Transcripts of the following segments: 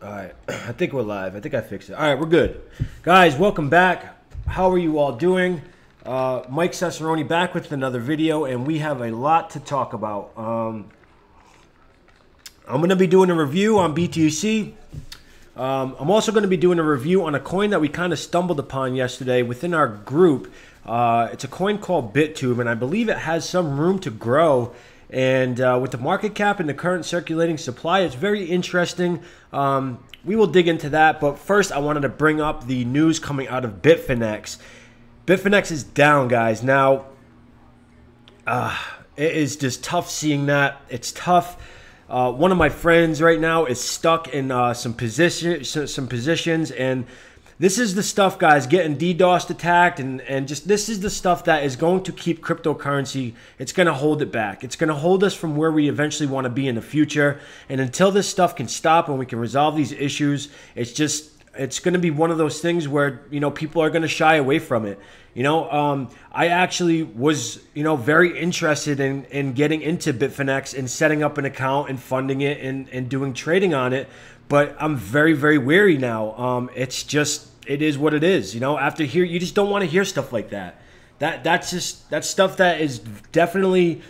All right, I think we're live. I think I fixed it. All right, we're good. Guys, welcome back. How are you all doing? MikeCesSr back with another video, and we have a lot to talk about. I'm going to be doing a review on BTC. I'm also going to be doing a review on a coin that we kind of stumbled upon yesterday within our group. It's a coin called BitTube, and I believe it has some room to grow. And with the market cap and the current circulating supply, it's very interesting. We will dig into that. But first, I wanted to bring up the news coming out of BITFINEX. BITFINEX is down, guys. Now, it is just tough seeing that. It's tough. One of my friends right now is stuck in some positions, and this is the stuff, guys, getting DDoS attacked, and just this is the stuff that is going to keep cryptocurrency. It's going to hold it back. It's going to hold us from where we eventually want to be in the future. And until this stuff can stop and we can resolve these issues, it's going to be one of those things where, you know, people are going to shy away from it. You know, I actually was, you know, very interested in getting into BitFinex and setting up an account and funding it and doing trading on it. But I'm very, very wary now. It is what it is. You know, after here, you just don't want to hear stuff like that. That's stuff that is definitely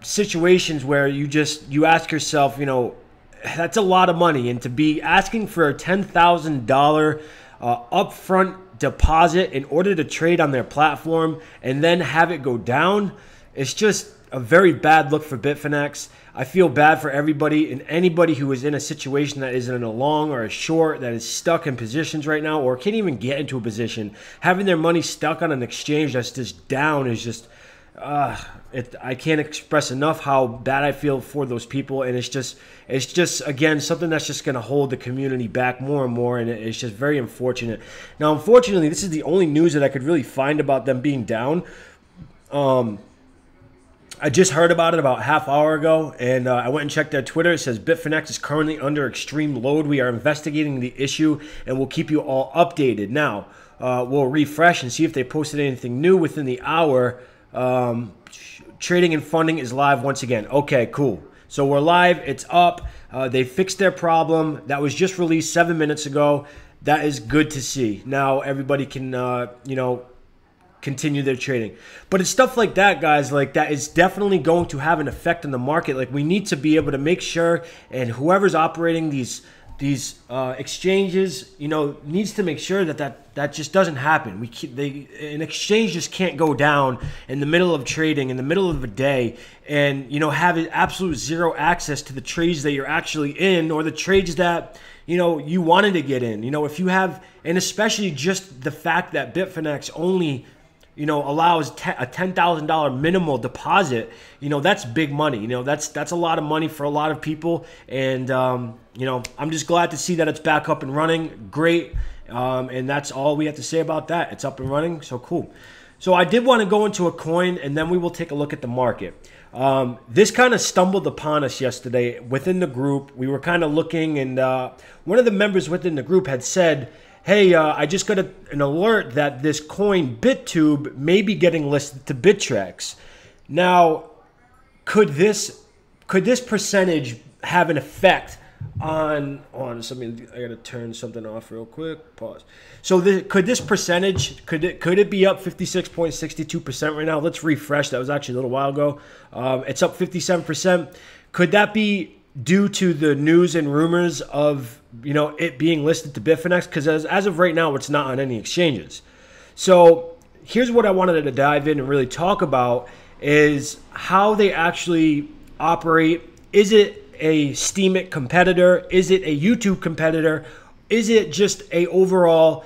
situations where you ask yourself, you know, that's a lot of money, and to be asking for a $10,000 upfront deposit in order to trade on their platform and then have it go down, it's just a very bad look for BitFinex. I feel bad for everybody and anybody who is in a situation that is in a long or a short, that is stuck in positions right now or can't even get into a position. Having their money stuck on an exchange that's just down is just, I can't express enough how bad I feel for those people. And it's just again, something that's just going to hold the community back more and more. And it's just very unfortunate. Now, unfortunately, this is the only news that I could really find about them being down. I just heard about it about half hour ago, and I went and checked their Twitter. It says BitFinex is currently under extreme load. We are investigating the issue, and we'll keep you all updated. Now, we'll refresh and see if they posted anything new within the hour. Trading and funding is live once again. Okay, cool. So we're live. It's up. They fixed their problem. That was just released 7 minutes ago. That is good to see. Now everybody can, you know, continue their trading. But it's stuff like that, guys, like that is definitely going to have an effect on the market. Like, we need to be able to make sure, and whoever's operating these exchanges, you know, needs to make sure that just doesn't happen. An exchange just can't go down in the middle of trading, in the middle of a day, and, you know, have absolute zero access to the trades that you're actually in, or the trades that, you know, you wanted to get in. You know, if you have, and especially just the fact that BitFinex only, you know, allows a $10,000 minimal deposit, you know, that's big money. You know, that's a lot of money for a lot of people. And, you know, I'm just glad to see that it's back up and running. Great. And that's all we have to say about that. It's up and running. So cool. So I did want to go into a coin, and then we will take a look at the market. This kind of stumbled upon us yesterday within the group. We were kind of looking, and one of the members within the group had said, hey, I just got an alert that this coin BitTube may be getting listed to Bittrex. Now, could this percentage have an effect on something? I gotta turn something off real quick. Pause. So could this percentage, could it be up 56.62% right now? Let's refresh. That was actually a little while ago. It's up 57%. Could that be due to the news and rumors of, you know, it being listed to BitFinex? Because as of right now, it's not on any exchanges. So here's what I wanted to dive in and really talk about is how they actually operate. Is it a Steemit competitor? Is it a YouTube competitor? Is it just a overall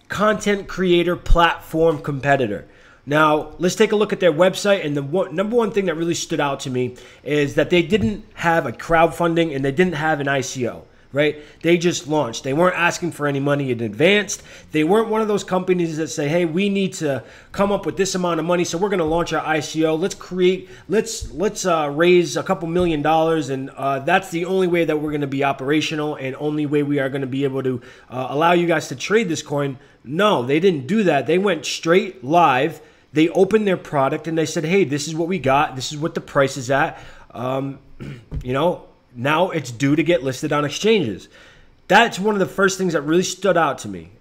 content creator platform competitor? Now, let's take a look at their website, and the number one thing that really stood out to me is that they didn't have a crowdfunding and they didn't have an ICO, right? They just launched. They weren't asking for any money in advance. They weren't one of those companies that say, hey, we need to come up with this amount of money, so we're going to launch our ICO. Let's raise a couple $1 million, and that's the only way that we're going to be operational and only way we are going to be able to allow you guys to trade this coin. No, they didn't do that. They went straight live. They opened their product and they said, hey, this is what we got. This is what the price is at. You know, now it's due to get listed on exchanges. That's one of the first things that really stood out to me.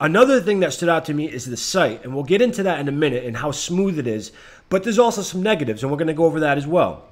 Another thing that stood out to me is the site, and we'll get into that in a minute and how smooth it is, but there's also some negatives, and we're going to go over that as well.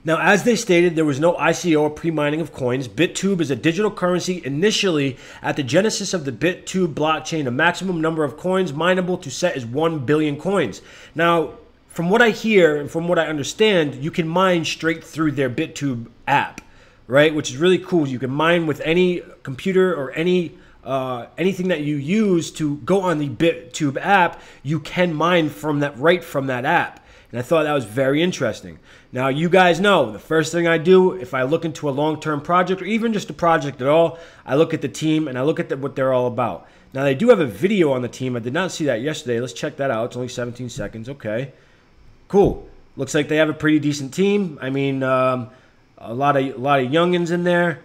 Now, as they stated, there was no ICO or pre-mining of coins. BitTube is a digital currency. Initially, at the genesis of the BitTube blockchain, the maximum number of coins mineable to set is 1 billion coins. Now, from what I hear and from what I understand, you can mine straight through their BitTube app, right? Which is really cool. You can mine with any computer or anything that you use to go on the BitTube app. You can mine from that, right from that app. And I thought that was very interesting. Now, you guys know the first thing I do if I look into a long-term project or even just a project at all, I look at the team and I look at what they're all about. Now, they do have a video on the team. I did not see that yesterday. Let's check that out. It's only 17 seconds. Okay, cool. Looks like they have a pretty decent team. I mean, a lot of youngins in there.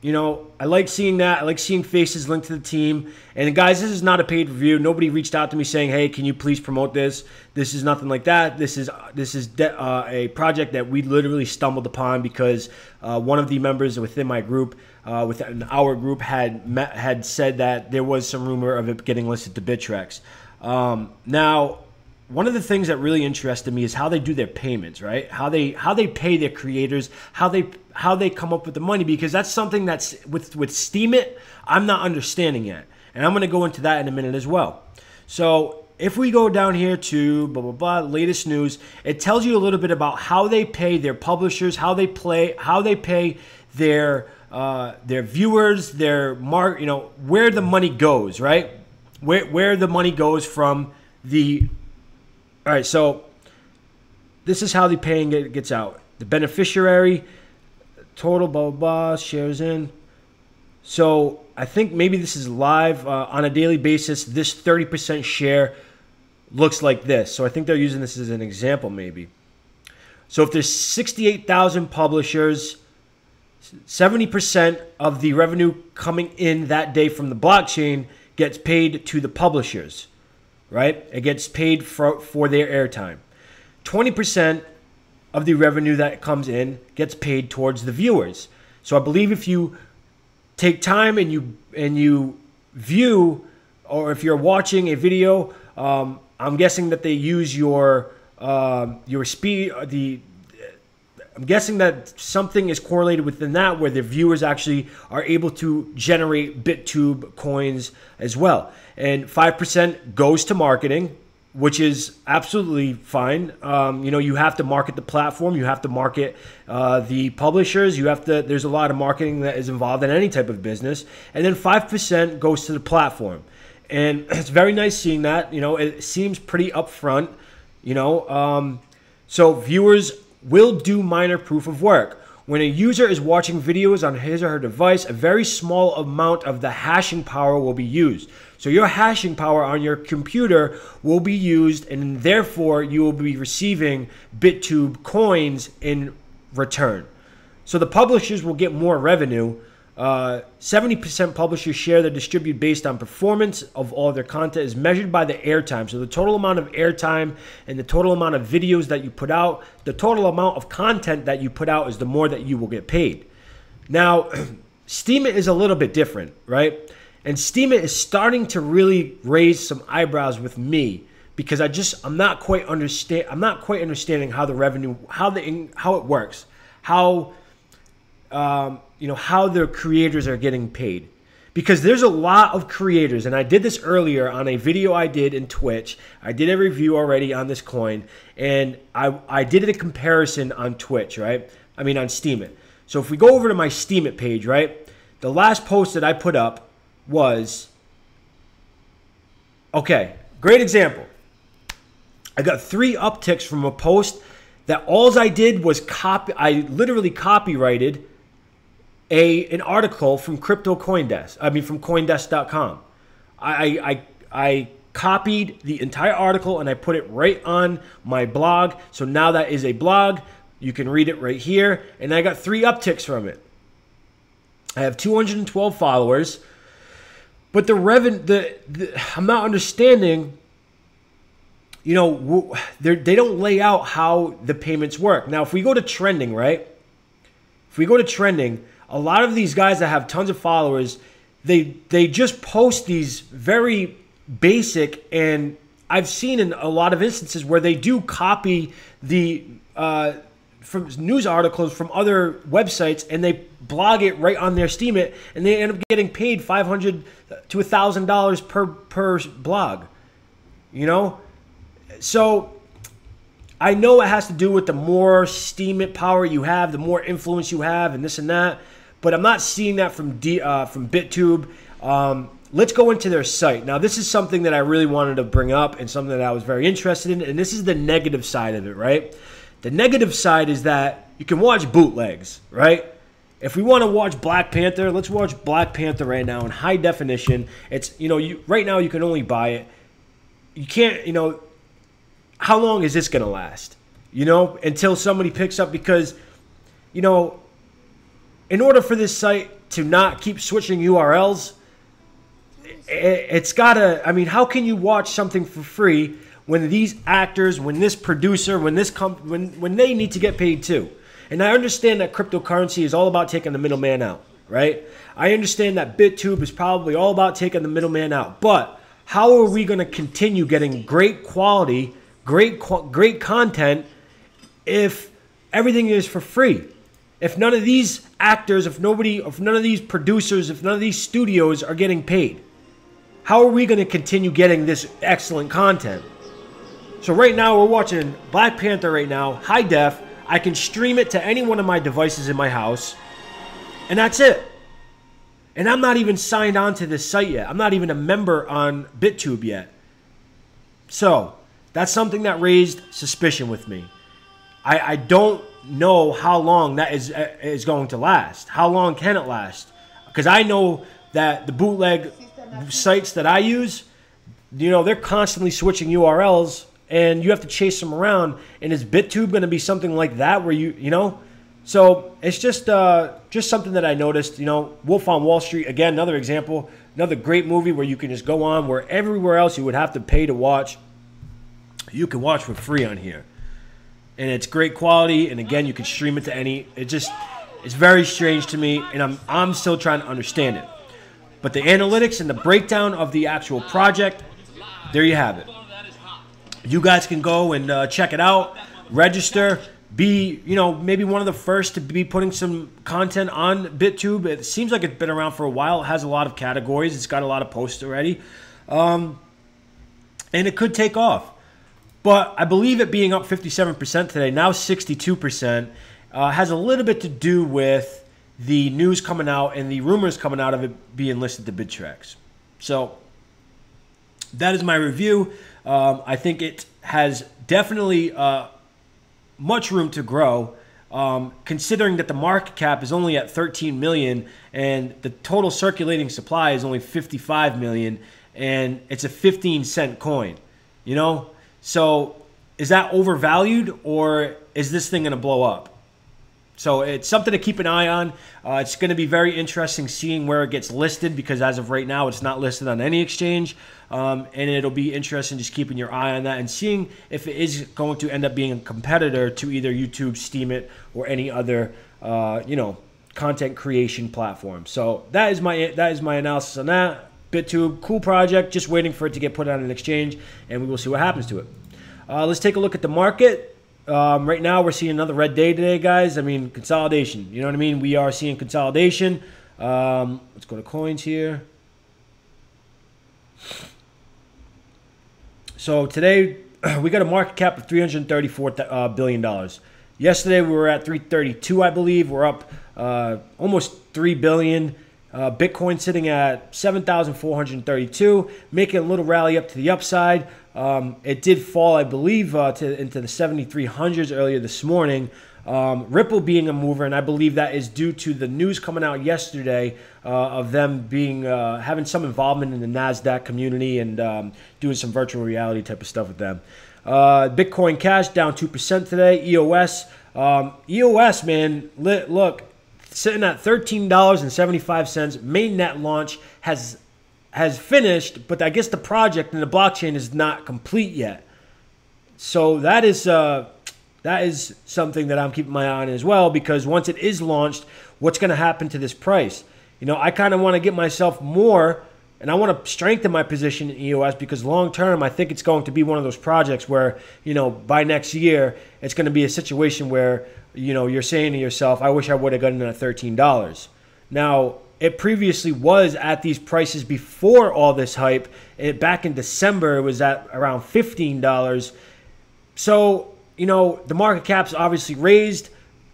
You know, I like seeing that. I like seeing faces linked to the team. And guys, this is not a paid review. Nobody reached out to me saying, "Hey, can you please promote this?" This is nothing like that. This is a project that we literally stumbled upon because one of the members within my group, within our group, had said that there was some rumor of it getting listed to BitFinex. Now, one of the things that really interested me is how they do their payments, right? How they pay their creators, how they come up with the money, because that's something that's with Steemit I'm not understanding yet. And I'm going to go into that in a minute as well. So if we go down here to blah, blah, blah, latest news, it tells you a little bit about how they pay their publishers, how they pay their viewers, their where the money goes, right? Where the money goes from the... All right, so this is how the paying gets out. The beneficiary, total, blah, blah, blah, shares in. So I think maybe this is live on a daily basis. This 30% share looks like this. So I think they're using this as an example maybe. So if there's 68,000 publishers, 70% of the revenue coming in that day from the blockchain gets paid to the publishers. Right? It gets paid for their airtime. 20% of the revenue that comes in gets paid towards the viewers. So I believe if you take time and you view, or if you're watching a video, I'm guessing that they use your speed. I'm guessing that something is correlated within that where the viewers actually are able to generate BitTube coins as well. And 5% goes to marketing, which is absolutely fine. You have to market the platform. You have to market the publishers. There's a lot of marketing that is involved in any type of business. And then 5% goes to the platform. And it's very nice seeing that. It seems pretty upfront. So viewers will do minor proof of work. When a user is watching videos on his or her device, a very small amount of the hashing power will be used. So your hashing power on your computer will be used, and therefore you will be receiving BitTube coins in return. So the publishers will get more revenue. 70% publishers share that distribute based on performance of all their content is measured by the airtime. So the total amount of airtime and the total amount of videos that you put out, the total amount of content that you put out is the more that you will get paid. Now, Steemit is a little bit different, right? And Steemit is starting to really raise some eyebrows with me because I'm not quite understanding how the revenue, how it works, how the creators are getting paid. Because there's a lot of creators, and I did this earlier on a video I did in Twitch. I did a review already on this coin, and I did a comparison on Twitch, right? I mean on Steemit. So if we go over to my Steemit page, right? The last post that I put up was, okay, great example. I got 3 upticks from a post that all I did was I literally copyrighted an article from from CoinDesk.com. I copied the entire article and I put it right on my blog. So now that is a blog. You can read it right here. And I got 3 upticks from it. I have 212 followers. But the revenue, I'm not understanding you know, they don't lay out how the payments work. Now, if we go to trending, right? If we go to trending, a lot of these guys that have tons of followers, they just post these very basic, and I've seen in a lot of instances where they do copy the from news articles from other websites, and they blog it right on their Steemit, and they end up getting paid $500 to $1,000 per blog. You know, so I know it has to do with the more Steemit power you have, the more influence you have, and this and that. But I'm not seeing that from BitTube. Let's go into their site. Now, this is something that I really wanted to bring up and something that I was very interested in, and this is the negative side of it, right? The negative side is that you can watch bootlegs, right? If we want to watch Black Panther, let's watch Black Panther right now in high definition. It's, you know, right now you can only buy it. You can't, you know, how long is this going to last? You know, until somebody picks up, because, you know, in order for this site to not keep switching URLs, it's got to, I mean, how can you watch something for free when these actors, when this producer, when this when they need to get paid too? And I understand that cryptocurrency is all about taking the middleman out, right? I understand that BitTube is probably all about taking the middleman out. But how are we going to continue getting great quality, great content if everything is for free? If none of these actors, if none of these producers, if none of these studios are getting paid, how are we going to continue getting this excellent content? So right now we're watching Black Panther right now, high def. I can stream it to any one of my devices in my house, and that's it. And I'm not even signed on to this site yet. I'm not even a member on BitTube yet. So that's something that raised suspicion with me. I don't know how long that is going to last. How long can it last? Because I know that the bootleg sites that I use, you know, they're constantly switching URLs, and you have to chase them around. And is BitTube going to be something like that where you know? So it's just something that I noticed. You know, Wolf on Wall Street, again, another example, another great movie where you can just go on where everywhere else you would have to pay to watch, you can watch for free on here. And it's great quality, and again, you can stream it to any. It's very strange to me, and I'm still trying to understand it. But the analytics and the breakdown of the actual project, there you have it. You guys can go and check it out, register, be, you know, maybe one of the first to be putting some content on BitTube. It seems like it's been around for a while. It has a lot of categories. It's got a lot of posts already, and it could take off. But I believe it being up 57% today, now 62%, has a little bit to do with the news coming out and the rumors coming out of it being listed to BitFinex. So that is my review. I think it has definitely much room to grow, considering that the market cap is only at 13 million and the total circulating supply is only 55 million, and it's a 15-cent coin, you know? So is that overvalued, or is this thing going to blow up? So it's something to keep an eye on. It's going to be very interesting seeing where it gets listed, because as of right now, it's not listed on any exchange. And it'll be interesting just keeping your eye on that and seeing if it is going to end up being a competitor to either YouTube, Steemit, or any other, you know, content creation platform. So that is my analysis on that. BitTube, cool project, just waiting for it to get put on an exchange, and we will see what happens to it. Let's take a look at the market. Right now, we're seeing another red day today, guys. I mean, consolidation. You know what I mean? We are seeing consolidation. Let's go to coins here. So today, we got a market cap of $334 billion. Yesterday, we were at 332, I believe. We're up almost $3 billion. Bitcoin sitting at 7,432, making a little rally up to the upside. It did fall, I believe, into the 7,300s earlier this morning. Ripple being a mover, and I believe that is due to the news coming out yesterday of them being having some involvement in the NASDAQ community and doing some virtual reality type of stuff with them. Bitcoin Cash down 2% today. EOS, man, look. Sitting at $13.75. Mainnet launch has finished, but I guess the project and the blockchain is not complete yet. So that is something that I'm keeping my eye on as well, because once it is launched, what's going to happen to this price? You know, I kind of want to get myself more, and I want to strengthen my position in EOS, because long term, I think it's going to be one of those projects where, you know, by next year, it's going to be a situation where, you know, you're saying to yourself, I wish I would have gotten it at $13. Now, it previously was at these prices before all this hype. Back in December, it was at around $15. So, you know, the market cap's obviously raised.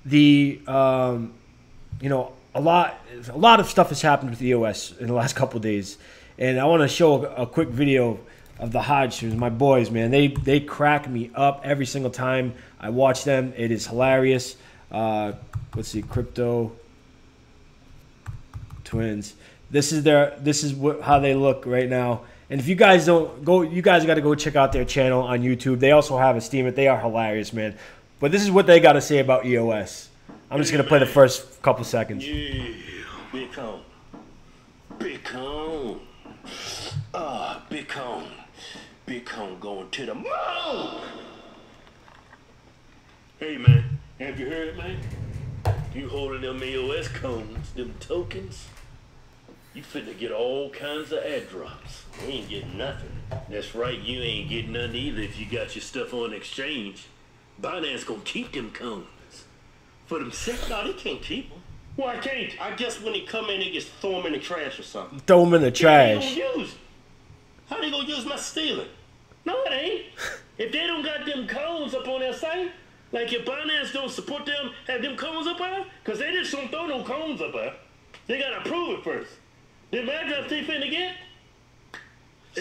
The, you know, a lot of stuff has happened with EOS in the last couple of days. And I want to show a quick video of the Hodgins, my boys, man. They crack me up every single time I watch them. It is hilarious. Let's see, Crypto Twins. This is how they look right now. And if you guys don't go, you guys got to go check out their channel on YouTube. They also have a Steemit. They are hilarious, man. But this is what they got to say about EOS. I'm just gonna play the first couple seconds. Yeah, big cone, big cone. Big cone going to the moon. Hey man, have you heard, man? You holding them EOS cones, them tokens, you finna get all kinds of ad drops. You ain't getting nothing. That's right, you ain't getting nothing either if you got your stuff on exchange. Binance gonna keep them cones. For themselves? No, they can't keep them. Why can't? I guess when they come in, they just throw them in the trash or something. Throw them in the trash. They gonna use? How they gonna use my stealing? No, it ain't. If they don't got them cones up on their site, like if Binance don't support them, have them cones up there, because they just don't throw no cones up there. They gotta prove it first. The address they finna get?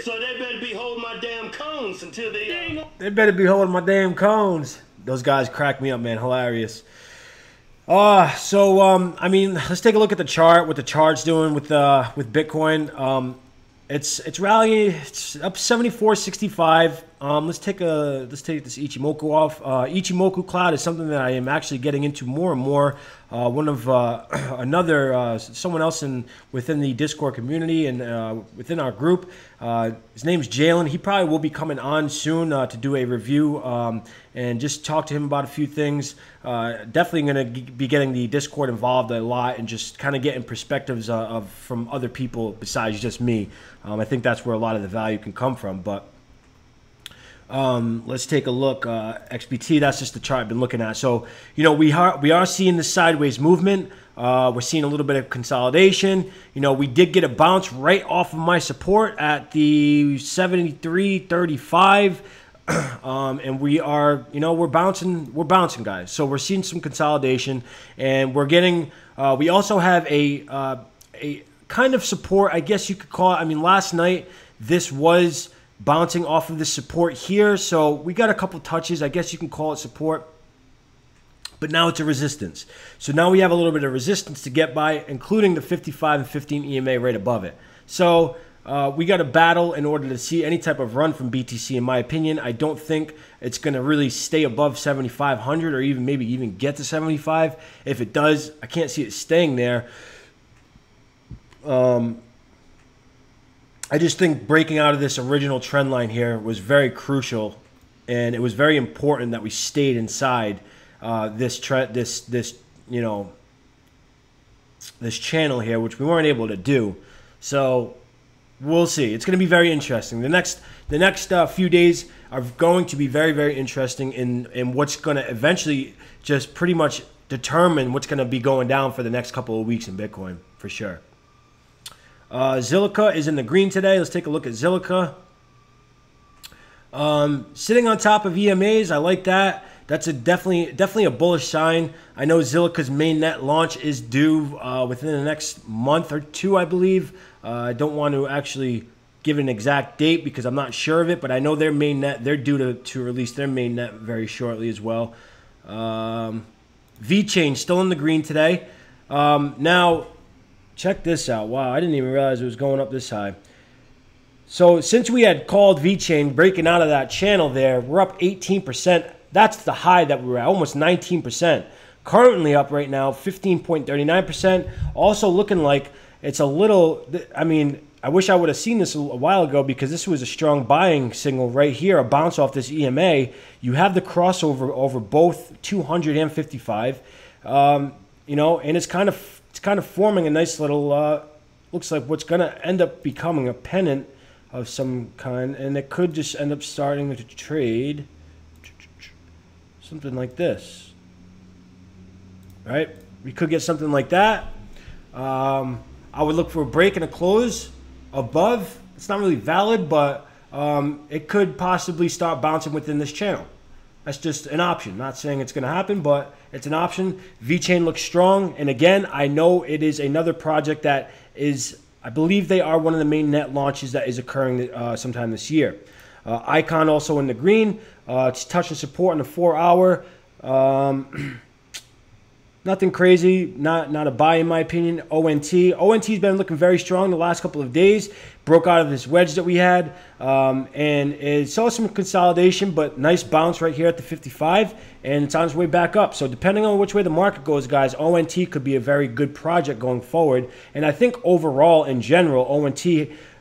So they better be holding my damn cones until they They better be holding my damn cones. Those guys crack me up, man. Hilarious. I mean, let's take a look at the chart. What the chart's doing with Bitcoin. It's rallying. It's up 74.65. Let's take this Ichimoku off. Ichimoku cloud is something that I am actually getting into more and more. One of someone else within the Discord community and within our group. His name's Jalen. He probably will be coming on soon to do a review and just talk to him about a few things. Definitely going to be getting the Discord involved a lot and just kind of getting perspectives from other people besides just me. I think that's where a lot of the value can come from. But let's take a look. XBT, that's just the chart I've been looking at. So, you know, we are seeing the sideways movement. We're seeing a little bit of consolidation. You know, we did get a bounce right off of my support at the 73.35. And we are, you know, we're bouncing, guys. So we're seeing some consolidation, and we're getting. We also have a kind of support, I guess you could call it. I mean, last night this was bouncing off of the support here, so we got a couple touches. I guess you can call it support, but now it's a resistance. So now we have a little bit of resistance to get by, including the 55 and 15 EMA right above it. So we got to battle in order to see any type of run from BTC. In my opinion, I don't think it's going to really stay above 7,500 or maybe even get to 75. If it does, I can't see it staying there. I just think breaking out of this original trend line here was very crucial, and it was very important that we stayed inside this channel here, which we weren't able to do. So we'll see. It's going to be very interesting. The next few days are going to be very, very interesting in what's going to eventually just pretty much determine what's going to be going down for the next couple of weeks in Bitcoin, for sure. Zilliqa is in the green today. Let's take a look at Zilliqa. Sitting on top of EMAs, I like that. That's definitely a bullish sign. I know Zilliqa's mainnet launch is due within the next month or two, I believe. I don't want to actually give an exact date because I'm not sure of it, but I know their mainnet, they're due to release their mainnet very shortly as well. VeChain still in the green today. Now, check this out. Wow, I didn't even realize it was going up this high. So since we had called VeChain breaking out of that channel there, we're up 18%. That's the high that we were at, almost 19%. Currently up right now, 15.39%. Also looking like it's a little, I mean, I wish I would have seen this a while ago, because this was a strong buying signal right here, a bounce off this EMA. You have the crossover over both 200 and 55, you know, and it's kind of forming a nice little, looks like what's going to end up becoming a pennant of some kind, and it could just end up starting to trade something like this, right? We could get something like that. I would look for a break and a close above. It's not really valid, but it could possibly start bouncing within this channel. That's just an option. Not saying it's going to happen, but it's an option. VeChain looks strong, and again, I know it is another project that is, I believe they are one of the main net launches that is occurring sometime this year. Icon also in the green. It's touching support on the 4-hour. Nothing crazy, not a buy in my opinion. ONT's been looking very strong the last couple of days. Broke out of this wedge that we had, and it saw some consolidation, but nice bounce right here at the 55, and it's on its way back up. So depending on which way the market goes, guys, ONT could be a very good project going forward. And I think overall, in general, ONT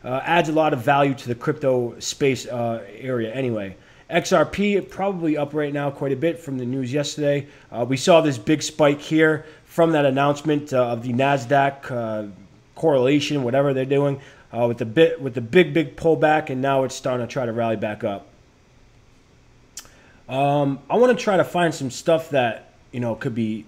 adds a lot of value to the crypto space area anyway. XRP probably up right now quite a bit from the news yesterday. We saw this big spike here from that announcement of the NASDAQ correlation, whatever they're doing, with the big pullback, and now it's starting to try to rally back up. I want to try to find some stuff that, you know, could be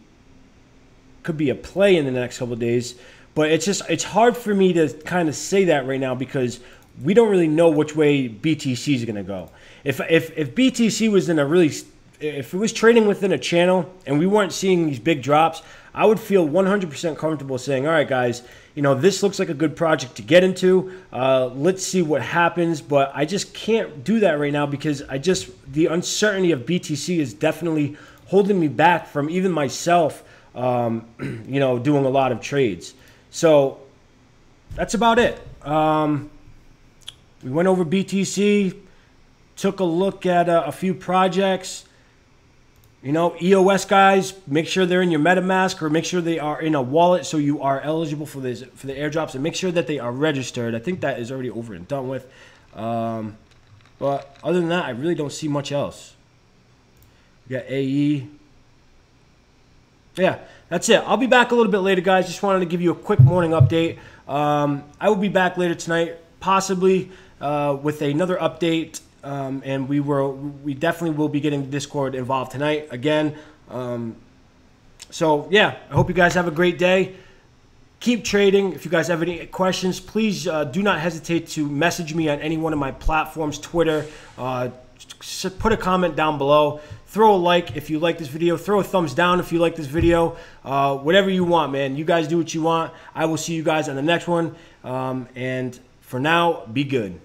a play in the next couple of days, but it's hard for me to kind of say that right now, because we don't really know which way BTC is going to go. If BTC was in a really, if it was trading within a channel and we weren't seeing these big drops, I would feel 100% comfortable saying, all right, guys, you know, this looks like a good project to get into. Let's see what happens. But I just can't do that right now, because the uncertainty of BTC is definitely holding me back from even myself, you know, doing a lot of trades. So that's about it. We went over BTC, took a look at a few projects. You know, EOS guys, make sure they're in your MetaMask, or make sure they are in a wallet so you are eligible for the airdrops, and make sure that they are registered. I think that is already over and done with. But other than that, I really don't see much else. We got AE. Yeah, that's it. I'll be back a little bit later, guys. Just wanted to give you a quick morning update. I will be back later tonight, possibly with another update. And we definitely will be getting Discord involved tonight again. So yeah, I hope you guys have a great day. Keep trading. If you guys have any questions, please do not hesitate to message me on any one of my platforms, Twitter. Put a comment down below. Throw a like if you like this video. Throw a thumbs down if you like this video. Whatever you want, man. You guys do what you want. I will see you guys on the next one. And for now, be good.